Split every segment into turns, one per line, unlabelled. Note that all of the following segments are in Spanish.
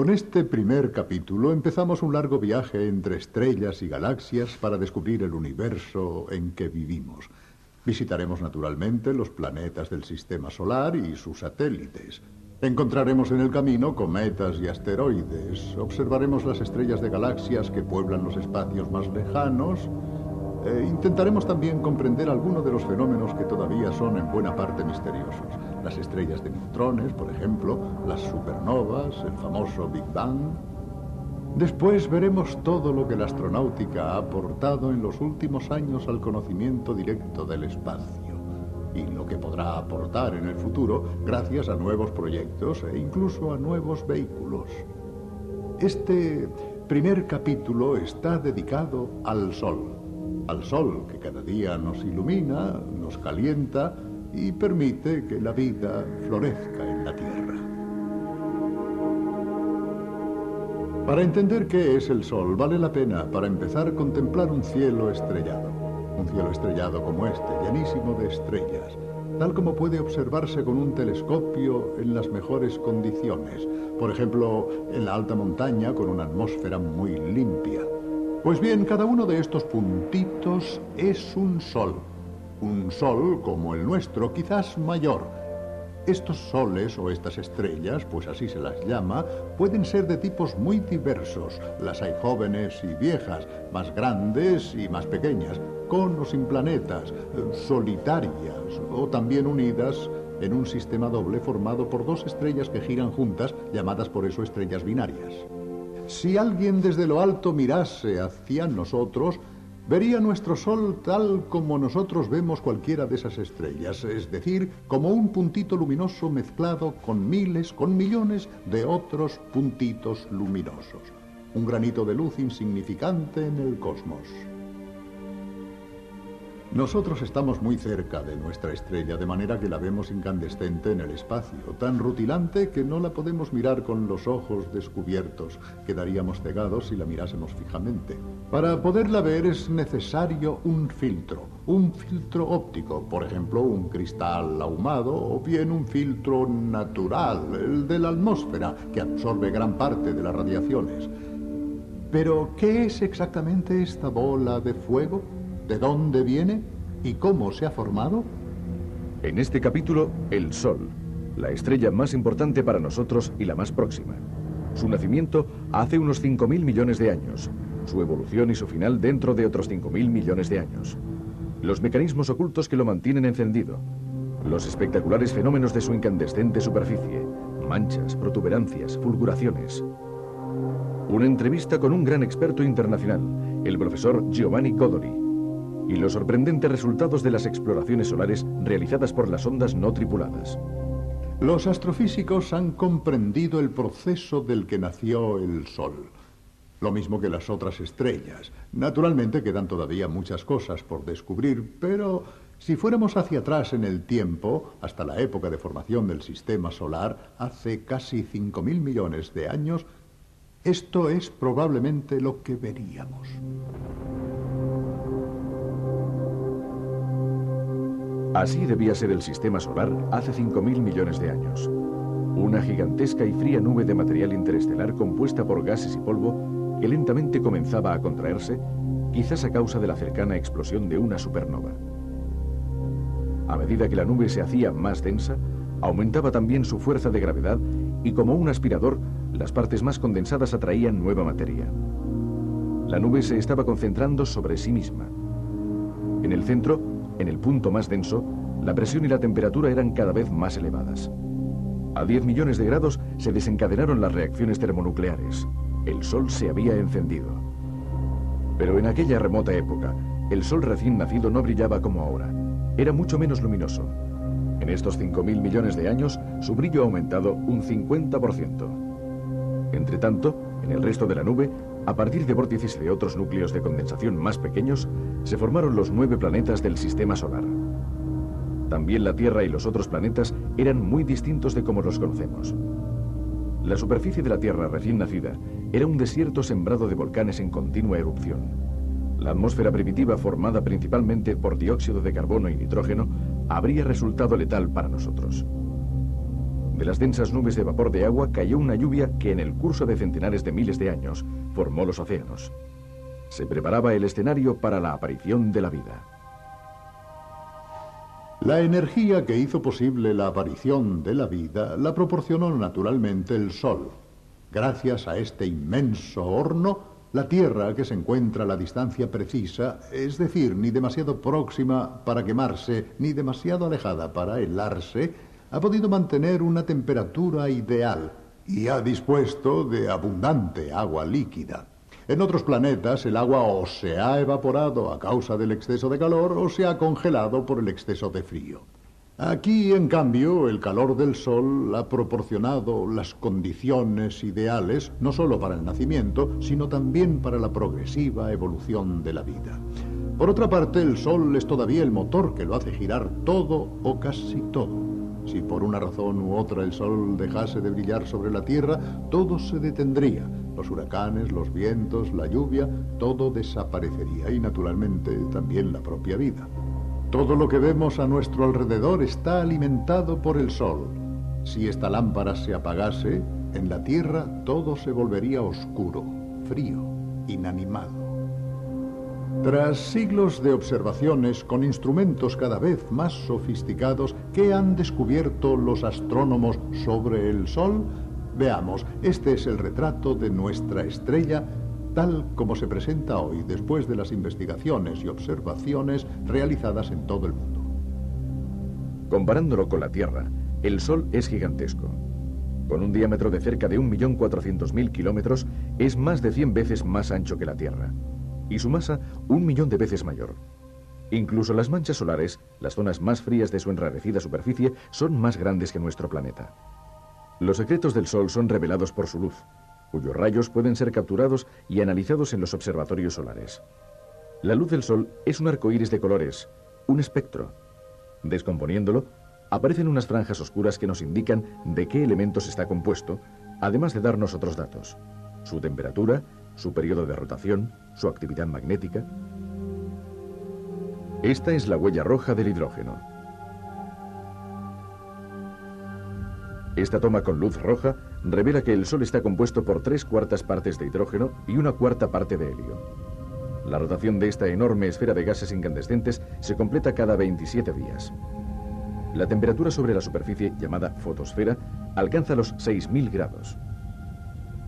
Con este primer capítulo empezamos un largo viaje entre estrellas y galaxias para descubrir el universo en que vivimos. Visitaremos naturalmente los planetas del sistema solar y sus satélites. Encontraremos en el camino cometas y asteroides. Observaremos las estrellas de galaxias que pueblan los espacios más lejanos. Intentaremos también comprender algunos de los fenómenos que todavía son en buena parte misteriosos. Las estrellas de neutrones, por ejemplo, las supernovas, el famoso Big Bang. Después veremos todo lo que la astronáutica ha aportado en los últimos años al conocimiento directo del espacio y lo que podrá aportar en el futuro gracias a nuevos proyectos e incluso a nuevos vehículos. Este primer capítulo está dedicado al Sol. Al Sol que cada día nos ilumina, nos calienta y permite que la vida florezca en la Tierra. Para entender qué es el Sol, vale la pena, para empezar, contemplar un cielo estrellado. Un cielo estrellado como este, llenísimo de estrellas, tal como puede observarse con un telescopio en las mejores condiciones. Por ejemplo, en la alta montaña con una atmósfera muy limpia. Pues bien, cada uno de estos puntitos es un sol. Un sol como el nuestro, quizás mayor. Estos soles o estas estrellas, pues así se las llama, pueden ser de tipos muy diversos. Las hay jóvenes y viejas, más grandes y más pequeñas, con o sin planetas, solitarias o también unidas en un sistema doble formado por dos estrellas que giran juntas, llamadas por eso estrellas binarias. Si alguien desde lo alto mirase hacia nosotros, vería nuestro Sol tal como nosotros vemos cualquiera de esas estrellas, es decir, como un puntito luminoso mezclado con miles, con millones de otros puntitos luminosos. Un granito de luz insignificante en el cosmos. Nosotros estamos muy cerca de nuestra estrella, de manera que la vemos incandescente en el espacio, tan rutilante que no la podemos mirar con los ojos descubiertos. Quedaríamos cegados si la mirásemos fijamente. Para poderla ver es necesario un filtro óptico, por ejemplo, un cristal ahumado o bien un filtro natural, el de la atmósfera, que absorbe gran parte de las radiaciones. Pero, ¿qué es exactamente esta bola de fuego? ¿De dónde viene? ¿Y cómo se ha formado?
En este capítulo, el Sol, la estrella más importante para nosotros y la más próxima. Su nacimiento hace unos 5.000 millones de años, su evolución y su final dentro de otros 5.000 millones de años. Los mecanismos ocultos que lo mantienen encendido, los espectaculares fenómenos de su incandescente superficie, manchas, protuberancias, fulguraciones. Una entrevista con un gran experto internacional, el profesor Giovanni Godoli, y los sorprendentes resultados de las exploraciones solares realizadas por las sondas no tripuladas.
Los astrofísicos han comprendido el proceso del que nació el Sol, lo mismo que las otras estrellas. Naturalmente quedan todavía muchas cosas por descubrir, pero si fuéramos hacia atrás en el tiempo, hasta la época de formación del sistema solar, hace casi 5.000 millones de años, esto es probablemente lo que veríamos.
Así debía ser el sistema solar hace 5.000 millones de años. Una gigantesca y fría nube de material interestelar compuesta por gases y polvo que lentamente comenzaba a contraerse, quizás a causa de la cercana explosión de una supernova. A medida que la nube se hacía más densa, aumentaba también su fuerza de gravedad y como un aspirador, las partes más condensadas atraían nueva materia. La nube se estaba concentrando sobre sí misma. En el centro, en el punto más denso, la presión y la temperatura eran cada vez más elevadas. A 10 millones de grados se desencadenaron las reacciones termonucleares. El Sol se había encendido. Pero en aquella remota época, el Sol recién nacido no brillaba como ahora. Era mucho menos luminoso. En estos 5.000 millones de años, su brillo ha aumentado un 50%. Entre tanto, en el resto de la nube, a partir de vórtices de otros núcleos de condensación más pequeños, se formaron los 9 planetas del sistema solar. También la Tierra y los otros planetas eran muy distintos de como los conocemos. La superficie de la Tierra recién nacida era un desierto sembrado de volcanes en continua erupción. La atmósfera primitiva, formada principalmente por dióxido de carbono y nitrógeno, habría resultado letal para nosotros. De las densas nubes de vapor de agua cayó una lluvia que en el curso de centenares de miles de años formó los océanos. Se preparaba el escenario para la aparición de la vida.
La energía que hizo posible la aparición de la vida la proporcionó naturalmente el Sol. Gracias a este inmenso horno, la Tierra, que se encuentra a la distancia precisa, es decir, ni demasiado próxima para quemarse, ni demasiado alejada para helarse, ha podido mantener una temperatura ideal y ha dispuesto de abundante agua líquida. En otros planetas el agua o se ha evaporado a causa del exceso de calor o se ha congelado por el exceso de frío. Aquí, en cambio, el calor del Sol ha proporcionado las condiciones ideales no solo para el nacimiento, sino también para la progresiva evolución de la vida. Por otra parte, el Sol es todavía el motor que lo hace girar todo o casi todo. Si por una razón u otra el Sol dejase de brillar sobre la Tierra, todo se detendría. Los huracanes, los vientos, la lluvia, todo desaparecería y naturalmente también la propia vida. Todo lo que vemos a nuestro alrededor está alimentado por el Sol. Si esta lámpara se apagase, en la Tierra todo se volvería oscuro, frío, inanimado. Tras siglos de observaciones con instrumentos cada vez más sofisticados, ¿qué han descubierto los astrónomos sobre el Sol? Veamos, este es el retrato de nuestra estrella, tal como se presenta hoy después de las investigaciones y observaciones realizadas en todo el mundo.
Comparándolo con la Tierra, el Sol es gigantesco. Con un diámetro de cerca de 1.400.000 kilómetros, es más de 100 veces más ancho que la Tierra. Y su masa, 1 millón de veces mayor. Incluso las manchas solares, las zonas más frías de su enrarecida superficie, son más grandes que nuestro planeta. Los secretos del Sol son revelados por su luz, cuyos rayos pueden ser capturados y analizados en los observatorios solares. La luz del Sol es un arco iris de colores, un espectro. Descomponiéndolo, aparecen unas franjas oscuras que nos indican de qué elementos está compuesto, además de darnos otros datos: su temperatura, su periodo de rotación, su actividad magnética. Esta es la huella roja del hidrógeno. Esta toma con luz roja revela que el Sol está compuesto por 3/4 partes de hidrógeno y 1/4 parte de helio. La rotación de esta enorme esfera de gases incandescentes se completa cada 27 días. La temperatura sobre la superficie, llamada fotosfera, alcanza los 6.000 grados.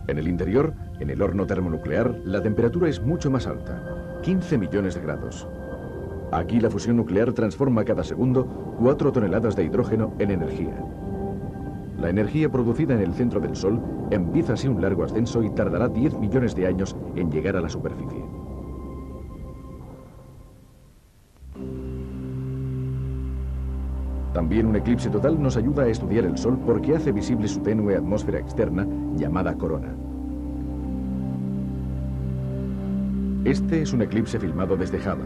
En el interior, en el horno termonuclear, la temperatura es mucho más alta, 15 millones de grados. Aquí la fusión nuclear transforma cada segundo 4 toneladas de hidrógeno en energía. La energía producida en el centro del Sol empieza así un largo ascenso y tardará 10 millones de años en llegar a la superficie. También un eclipse total nos ayuda a estudiar el Sol porque hace visible su tenue atmósfera externa, llamada corona. Este es un eclipse filmado desde Java.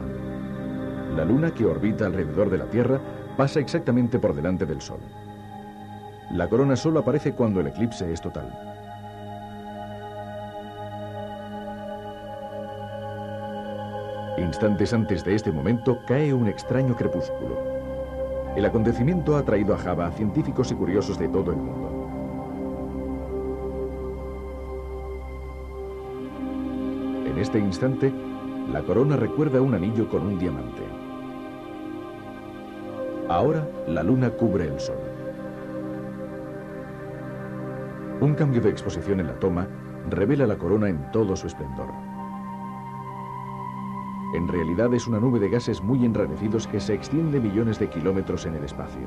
La Luna, que orbita alrededor de la Tierra, pasa exactamente por delante del Sol. La corona solo aparece cuando el eclipse es total. Instantes antes de este momento cae un extraño crepúsculo. El acontecimiento ha traído a Java a científicos y curiosos de todo el mundo. En este instante, la corona recuerda un anillo con un diamante. Ahora, la Luna cubre el Sol. Un cambio de exposición en la toma revela la corona en todo su esplendor. En realidad es una nube de gases muy enrarecidos que se extiende millones de kilómetros en el espacio.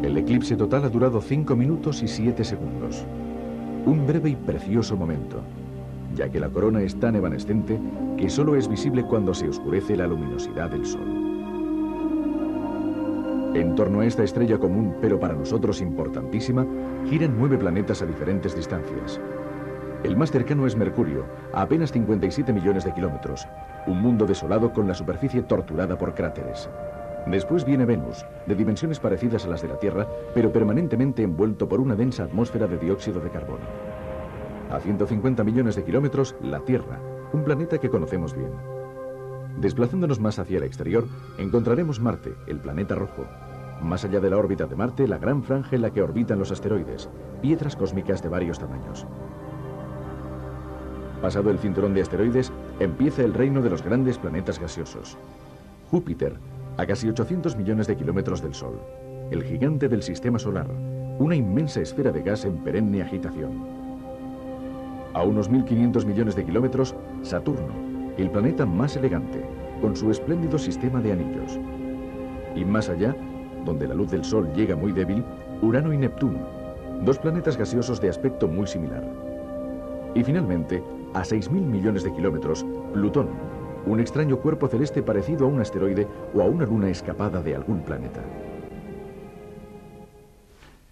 El eclipse total ha durado 5 minutos y 7 segundos. Un breve y precioso momento, ya que la corona es tan evanescente que solo es visible cuando se oscurece la luminosidad del Sol. En torno a esta estrella común, pero para nosotros importantísima, giran 9 planetas a diferentes distancias. El más cercano es Mercurio, a apenas 57 millones de kilómetros, un mundo desolado con la superficie torturada por cráteres. Después viene Venus, de dimensiones parecidas a las de la Tierra, pero permanentemente envuelto por una densa atmósfera de dióxido de carbono. A 150 millones de kilómetros, la Tierra, un planeta que conocemos bien. Desplazándonos más hacia el exterior, encontraremos Marte, el planeta rojo. Más allá de la órbita de Marte, la gran franja en la que orbitan los asteroides, piedras cósmicas de varios tamaños. Pasado el cinturón de asteroides, empieza el reino de los grandes planetas gaseosos. Júpiter, a casi 800 millones de kilómetros del Sol, el gigante del sistema solar, una inmensa esfera de gas en perenne agitación. A unos 1.500 millones de kilómetros, Saturno, el planeta más elegante, con su espléndido sistema de anillos. Y más allá, donde la luz del Sol llega muy débil, Urano y Neptuno, dos planetas gaseosos de aspecto muy similar. Y finalmente, a 6.000 millones de kilómetros, Plutón, un extraño cuerpo celeste parecido a un asteroide o a una luna escapada de algún planeta.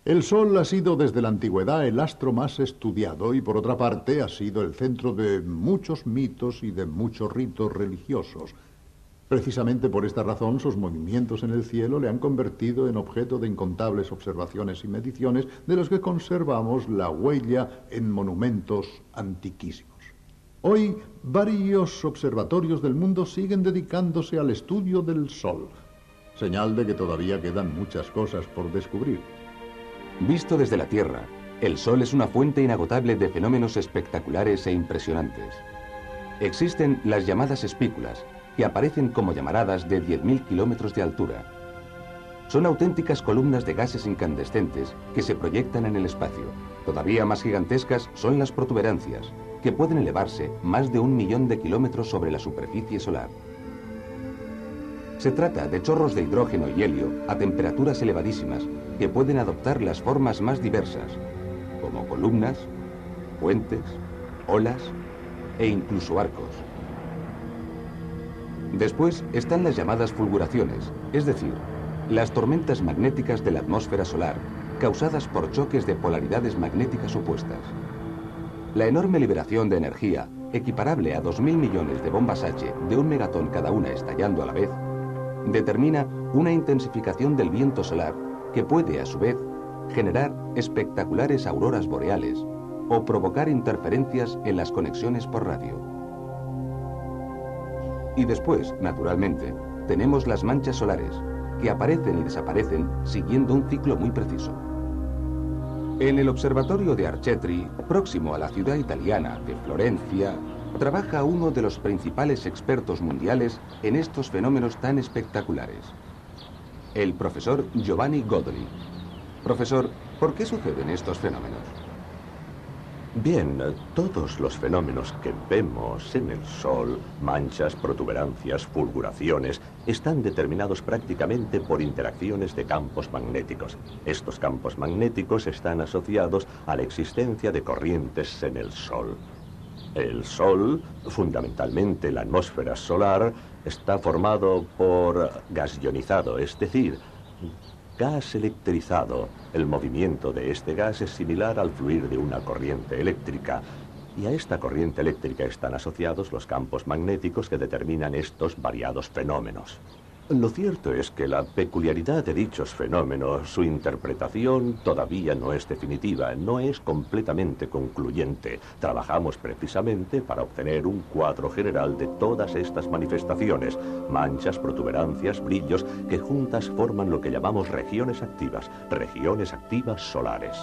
El Sol ha sido desde la antigüedad el astro más estudiado y por otra parte ha sido el centro de muchos mitos y de muchos ritos religiosos. Precisamente por esta razón sus movimientos en el cielo le han convertido en objeto de incontables observaciones y mediciones de los que conservamos la huella en monumentos antiquísimos. Hoy varios observatorios del mundo siguen dedicándose al estudio del Sol, señal de que todavía quedan muchas cosas por descubrir.
Visto desde la Tierra, el Sol es una fuente inagotable de fenómenos espectaculares e impresionantes. Existen las llamadas espículas, que aparecen como llamaradas de 10.000 kilómetros de altura. Son auténticas columnas de gases incandescentes que se proyectan en el espacio. Todavía más gigantescas son las protuberancias, que pueden elevarse más de 1 millón de kilómetros sobre la superficie solar. Se trata de chorros de hidrógeno y helio a temperaturas elevadísimas que pueden adoptar las formas más diversas, como columnas, puentes, olas e incluso arcos. Después están las llamadas fulguraciones, es decir, las tormentas magnéticas de la atmósfera solar, causadas por choques de polaridades magnéticas opuestas. La enorme liberación de energía, equiparable a 2.000 millones de bombas H de 1 megatón cada una estallando a la vez, determina una intensificación del viento solar que puede, a su vez, generar espectaculares auroras boreales o provocar interferencias en las conexiones por radio. Y después, naturalmente, tenemos las manchas solares, que aparecen y desaparecen siguiendo un ciclo muy preciso. En el observatorio de Arcetri, próximo a la ciudad italiana de Florencia, trabaja uno de los principales expertos mundiales en estos fenómenos tan espectaculares, el profesor Giovanni Godoli. Profesor, ¿por qué suceden estos fenómenos?
Bien, todos los fenómenos que vemos en el Sol, manchas, protuberancias, fulguraciones, están determinados prácticamente por interacciones de campos magnéticos. Estos campos magnéticos están asociados a la existencia de corrientes en el Sol. El Sol, fundamentalmente la atmósfera solar, está formado por gas ionizado, es decir, gas electrizado. El movimiento de este gas es similar al fluir de una corriente eléctrica. Y a esta corriente eléctrica están asociados los campos magnéticos que determinan estos variados fenómenos. Lo cierto es que la peculiaridad de dichos fenómenos, su interpretación todavía no es definitiva, no es completamente concluyente. Trabajamos precisamente para obtener un cuadro general de todas estas manifestaciones, manchas, protuberancias, brillos, que juntas forman lo que llamamos regiones activas solares.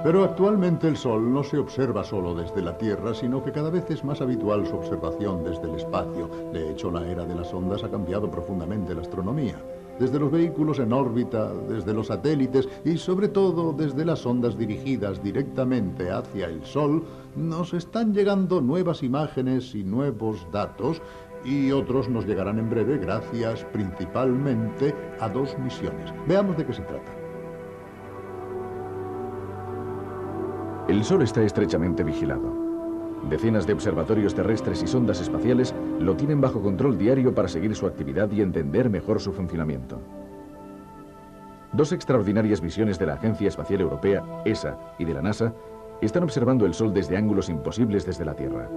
Pero actualmente el Sol no se observa solo desde la Tierra, sino que cada vez es más habitual su observación desde el espacio. De hecho, la era de las ondas ha cambiado profundamente la astronomía. Desde los vehículos en órbita, desde los satélites y sobre todo desde las ondas dirigidas directamente hacia el Sol, nos están llegando nuevas imágenes y nuevos datos, y otros nos llegarán en breve gracias principalmente a 2 misiones. Veamos de qué se trata.
El Sol está estrechamente vigilado. Decenas de observatorios terrestres y sondas espaciales lo tienen bajo control diario para seguir su actividad y entender mejor su funcionamiento. 2 extraordinarias misiones de la Agencia Espacial Europea, ESA, y de la NASA, están observando el Sol desde ángulos imposibles desde la Tierra.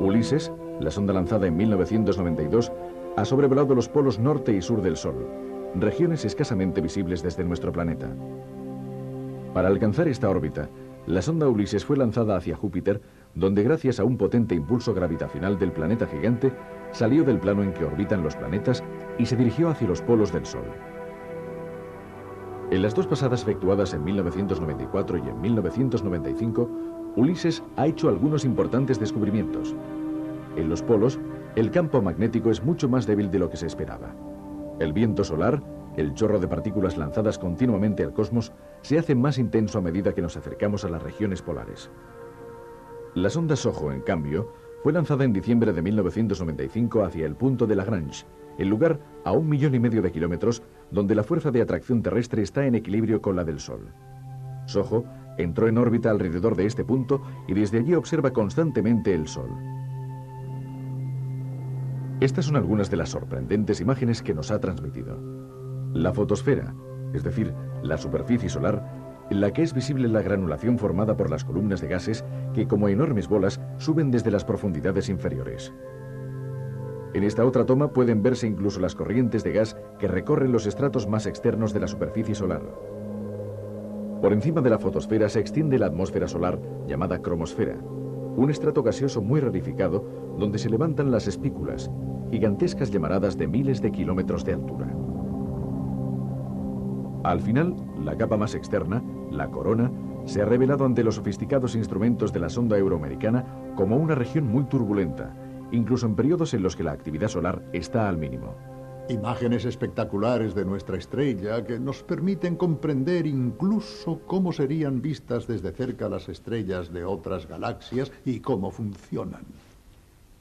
Ulises, la sonda lanzada en 1992, ha sobrevolado los polos norte y sur del Sol, regiones escasamente visibles desde nuestro planeta. Para alcanzar esta órbita, la sonda Ulises fue lanzada hacia Júpiter, donde gracias a un potente impulso gravitacional del planeta gigante, salió del plano en que orbitan los planetas y se dirigió hacia los polos del Sol. En las dos pasadas efectuadas en 1994 y en 1995, Ulises ha hecho algunos importantes descubrimientos. En los polos, el campo magnético es mucho más débil de lo que se esperaba. El viento solar, el chorro de partículas lanzadas continuamente al cosmos, se hace más intenso a medida que nos acercamos a las regiones polares. La sonda SOHO, en cambio, fue lanzada en diciembre de 1995 hacia el punto de Lagrange, el lugar a 1,5 millones de kilómetros donde la fuerza de atracción terrestre está en equilibrio con la del Sol. SOHO entró en órbita alrededor de este punto y desde allí observa constantemente el Sol. Estas son algunas de las sorprendentes imágenes que nos ha transmitido. La fotosfera, es decir, la superficie solar, en la que es visible la granulación formada por las columnas de gases que, como enormes bolas, suben desde las profundidades inferiores. En esta otra toma pueden verse incluso las corrientes de gas que recorren los estratos más externos de la superficie solar. Por encima de la fotosfera se extiende la atmósfera solar, llamada cromosfera, un estrato gaseoso muy rarificado donde se levantan las espículas, gigantescas llamaradas de miles de kilómetros de altura. Al final, la capa más externa, la corona, se ha revelado ante los sofisticados instrumentos de la sonda euroamericana como una región muy turbulenta, incluso en periodos en los que la actividad solar está al mínimo.
Imágenes espectaculares de nuestra estrella que nos permiten comprender incluso cómo serían vistas desde cerca las estrellas de otras galaxias y cómo funcionan.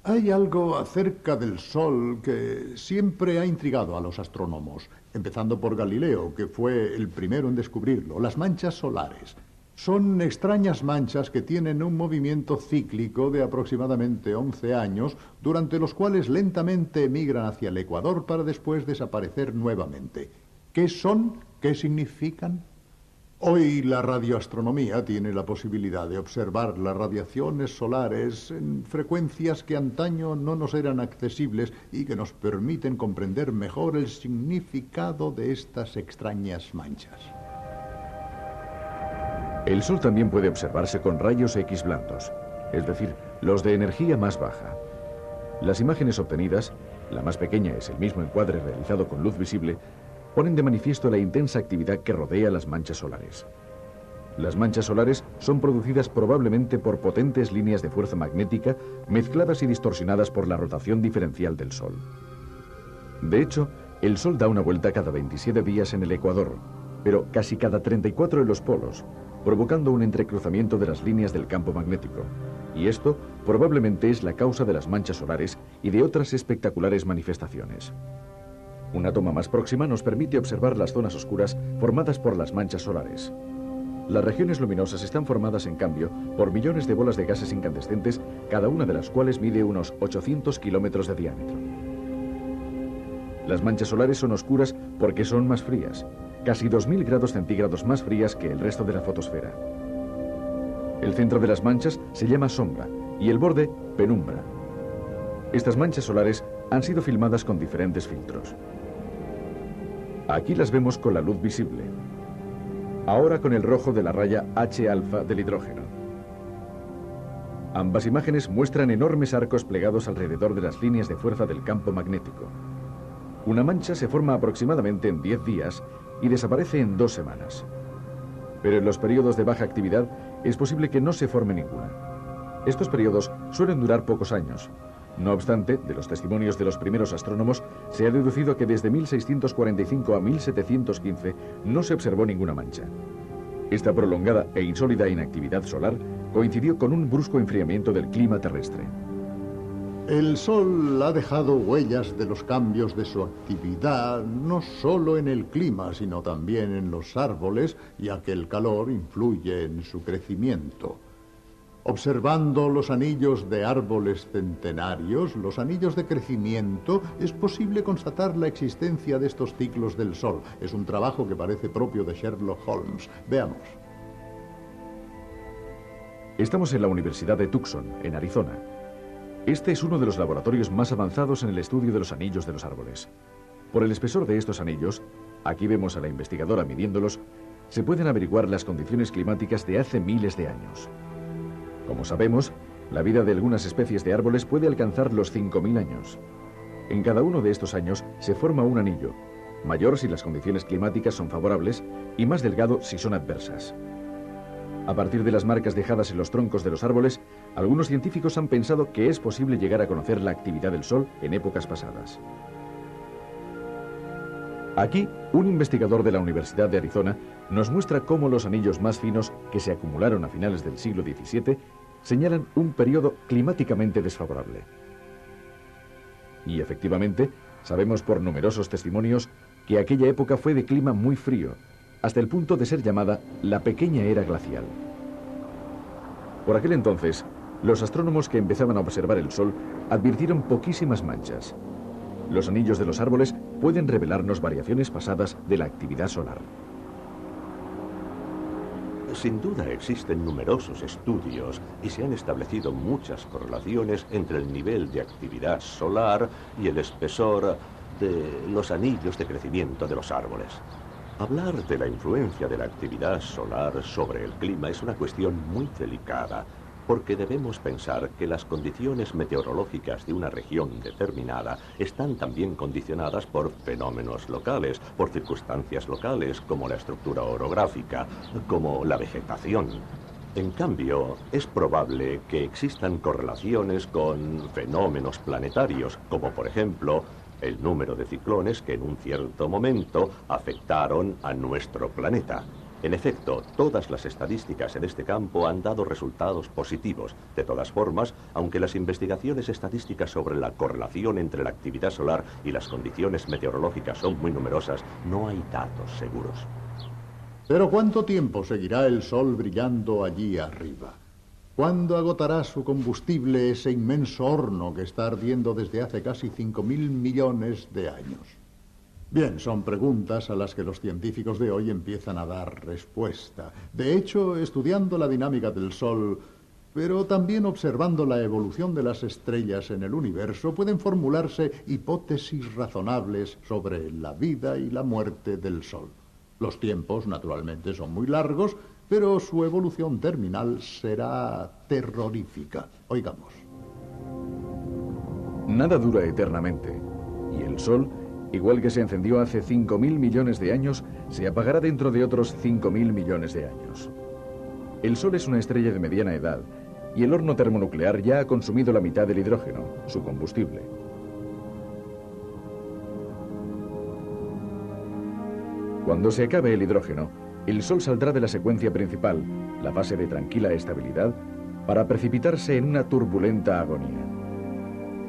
Hay algo acerca del Sol que siempre ha intrigado a los astrónomos, empezando por Galileo, que fue el primero en descubrirlo, las manchas solares. Son extrañas manchas que tienen un movimiento cíclico de aproximadamente 11 años, durante los cuales lentamente emigran hacia el ecuador para después desaparecer nuevamente. ¿Qué son? ¿Qué significan? Hoy la radioastronomía tiene la posibilidad de observar las radiaciones solares en frecuencias que antaño no nos eran accesibles y que nos permiten comprender mejor el significado de estas extrañas manchas.
El Sol también puede observarse con rayos X blandos, es decir, los de energía más baja. Las imágenes obtenidas, la más pequeña es el mismo encuadre realizado con luz visible, ponen de manifiesto la intensa actividad que rodea las manchas solares. Las manchas solares son producidas probablemente por potentes líneas de fuerza magnética mezcladas y distorsionadas por la rotación diferencial del Sol. De hecho, el Sol da una vuelta cada 27 días en el ecuador, pero casi cada 34 en los polos, provocando un entrecruzamiento de las líneas del campo magnético. Y esto probablemente es la causa de las manchas solares y de otras espectaculares manifestaciones. Una toma más próxima nos permite observar las zonas oscuras formadas por las manchas solares. Las regiones luminosas están formadas, en cambio, por millones de bolas de gases incandescentes, cada una de las cuales mide unos 800 kilómetros de diámetro. Las manchas solares son oscuras porque son más frías, casi 2000 grados centígrados más frías que el resto de la fotosfera. El centro de las manchas se llama sombra y el borde penumbra. Estas manchas solares han sido filmadas con diferentes filtros. Aquí las vemos con la luz visible. Ahora con el rojo de la raya H-alfa del hidrógeno. Ambas imágenes muestran enormes arcos plegados alrededor de las líneas de fuerza del campo magnético. Una mancha se forma aproximadamente en 10 días y desaparece en 2 semanas. Pero en los periodos de baja actividad es posible que no se forme ninguna. Estos periodos suelen durar pocos años. No obstante, de los testimonios de los primeros astrónomos, se ha deducido que desde 1645 a 1715 no se observó ninguna mancha. Esta prolongada e insólita inactividad solar coincidió con un brusco enfriamiento del clima terrestre.
El Sol ha dejado huellas de los cambios de su actividad, no solo en el clima, sino también en los árboles, ya que el calor influye en su crecimiento. Observando los anillos de árboles centenarios, los anillos de crecimiento, es posible constatar la existencia de estos ciclos del Sol. Es un trabajo que parece propio de Sherlock Holmes. Veamos.
Estamos en la Universidad de Tucson, en Arizona. Este es uno de los laboratorios más avanzados en el estudio de los anillos de los árboles. Por el espesor de estos anillos, aquí vemos a la investigadora midiéndolos, se pueden averiguar las condiciones climáticas de hace miles de años. Como sabemos, La vida de algunas especies de árboles puede alcanzar los 5.000 años. En cada uno de estos años se forma un anillo, mayor si las condiciones climáticas son favorables y más delgado si son adversas. A partir de las marcas dejadas en los troncos de los árboles, algunos científicos han pensado que es posible llegar a conocer la actividad del Sol en épocas pasadas. Aquí, un investigador de la Universidad de Arizona nos muestra cómo los anillos más finos que se acumularon a finales del siglo XVII señalan un periodo climáticamente desfavorable. Y efectivamente, sabemos por numerosos testimonios que aquella época fue de clima muy frío, hasta el punto de ser llamada la Pequeña Era Glacial. Por aquel entonces, los astrónomos que empezaban a observar el Sol advirtieron poquísimas manchas. Los anillos de los árboles pueden revelarnos variaciones pasadas de la actividad solar.
Sin duda existen numerosos estudios y se han establecido muchas correlaciones entre el nivel de actividad solar y el espesor de los anillos de crecimiento de los árboles. Hablar de la influencia de la actividad solar sobre el clima es una cuestión muy delicada, porque debemos pensar que las condiciones meteorológicas de una región determinada están también condicionadas por fenómenos locales, por circunstancias locales como la estructura orográfica, como la vegetación. En cambio, es probable que existan correlaciones con fenómenos planetarios, como por ejemplo el número de ciclones que en un cierto momento afectaron a nuestro planeta. En efecto, todas las estadísticas en este campo han dado resultados positivos. De todas formas, aunque las investigaciones estadísticas sobre la correlación entre la actividad solar y las condiciones meteorológicas son muy numerosas, no hay datos seguros.
Pero ¿cuánto tiempo seguirá el Sol brillando allí arriba? ¿Cuándo agotará su combustible ese inmenso horno que está ardiendo desde hace casi 5.000 millones de años? Bien, son preguntas a las que los científicos de hoy empiezan a dar respuesta. De hecho, estudiando la dinámica del Sol, pero también observando la evolución de las estrellas en el universo, pueden formularse hipótesis razonables sobre la vida y la muerte del Sol. Los tiempos, naturalmente, son muy largos, pero su evolución terminal será terrorífica. Oigamos.
Nada dura eternamente, y el Sol, igual que se encendió hace 5.000 millones de años, se apagará dentro de otros 5.000 millones de años. El Sol es una estrella de mediana edad, y el horno termonuclear ya ha consumido la mitad del hidrógeno, su combustible. Cuando se acabe el hidrógeno, el Sol saldrá de la secuencia principal, la fase de tranquila estabilidad, para precipitarse en una turbulenta agonía.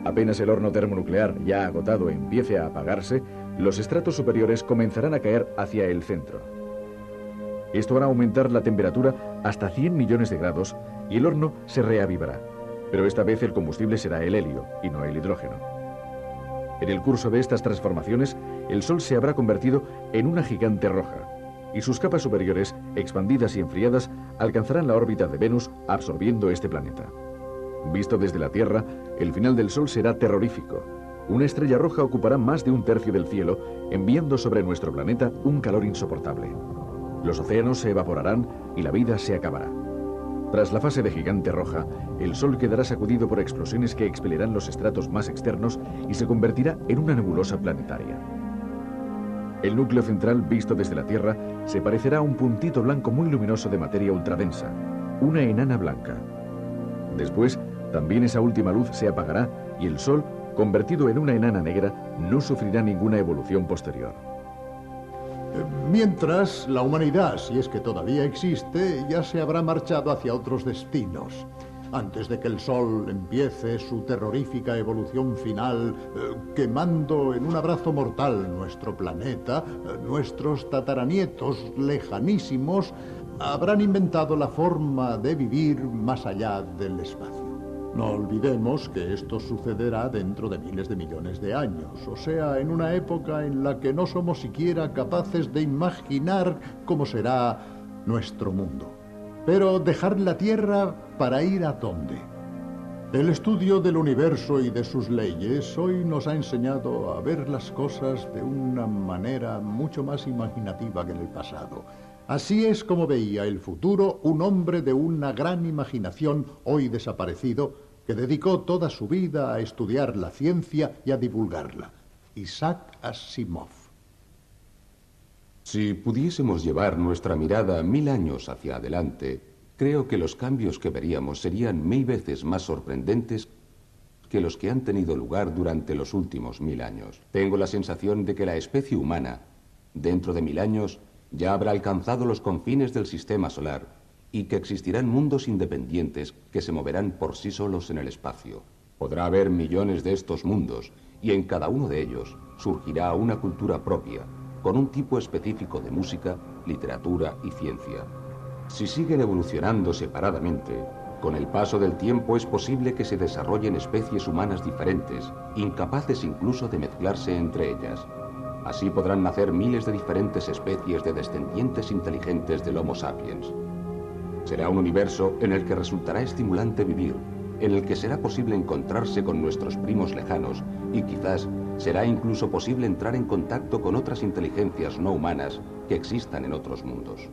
Apenas el horno termonuclear ya agotado empiece a apagarse, los estratos superiores comenzarán a caer hacia el centro. Esto hará aumentar la temperatura hasta 100 millones de grados y el horno se reavivará. Pero esta vez el combustible será el helio y no el hidrógeno. En el curso de estas transformaciones, el Sol se habrá convertido en una gigante roja y sus capas superiores, expandidas y enfriadas, alcanzarán la órbita de Venus absorbiendo este planeta. Visto desde la Tierra, el final del Sol será terrorífico. Una estrella roja ocupará más de un tercio del cielo, enviando sobre nuestro planeta un calor insoportable. Los océanos se evaporarán y la vida se acabará. Tras la fase de gigante roja, el Sol quedará sacudido por explosiones que expelirán los estratos más externos y se convertirá en una nebulosa planetaria. El núcleo central, visto desde la Tierra, se parecerá a un puntito blanco muy luminoso de materia ultradensa, una enana blanca. Después, también esa última luz se apagará y el Sol, convertido en una enana negra, no sufrirá ninguna evolución posterior.
Mientras, la humanidad, si es que todavía existe, ya se habrá marchado hacia otros destinos. Antes de que el Sol empiece su terrorífica evolución final, quemando en un abrazo mortal nuestro planeta, nuestros tataranietos lejanísimos habrán inventado la forma de vivir más allá del espacio. No olvidemos que esto sucederá dentro de miles de millones de años, o sea, en una época en la que no somos siquiera capaces de imaginar cómo será nuestro mundo. Pero dejar la Tierra para ir ¿a dónde? El estudio del universo y de sus leyes hoy nos ha enseñado a ver las cosas de una manera mucho más imaginativa que en el pasado. Así es como veía el futuro un hombre de una gran imaginación, hoy desaparecido, que dedicó toda su vida a estudiar la ciencia y a divulgarla. Isaac Asimov.
Si pudiésemos llevar nuestra mirada 1000 años hacia adelante, creo que los cambios que veríamos serían 1000 veces más sorprendentes que los que han tenido lugar durante los últimos 1000 años. Tengo la sensación de que la especie humana, dentro de 1000 años, ya habrá alcanzado los confines del sistema solar y que existirán mundos independientes que se moverán por sí solos en el espacio. Podrá haber millones de estos mundos y en cada uno de ellos surgirá una cultura propia, con un tipo específico de música, literatura y ciencia. Si siguen evolucionando separadamente, con el paso del tiempo es posible que se desarrollen especies humanas diferentes, incapaces incluso de mezclarse entre ellas. Así podrán nacer miles de diferentes especies de descendientes inteligentes del Homo sapiens. Será un universo en el que resultará estimulante vivir, en el que será posible encontrarse con nuestros primos lejanos y quizás será incluso posible entrar en contacto con otras inteligencias no humanas que existan en otros mundos.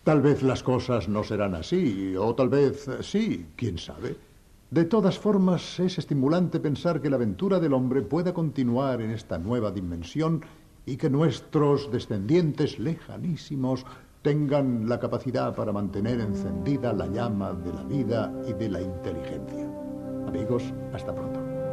Tal vez las cosas no serán así, o tal vez sí, quién sabe. De todas formas, es estimulante pensar que la aventura del hombre pueda continuar en esta nueva dimensión y que nuestros descendientes lejanísimos tengan la capacidad para mantener encendida la llama de la vida y de la inteligencia. Amigos, hasta pronto.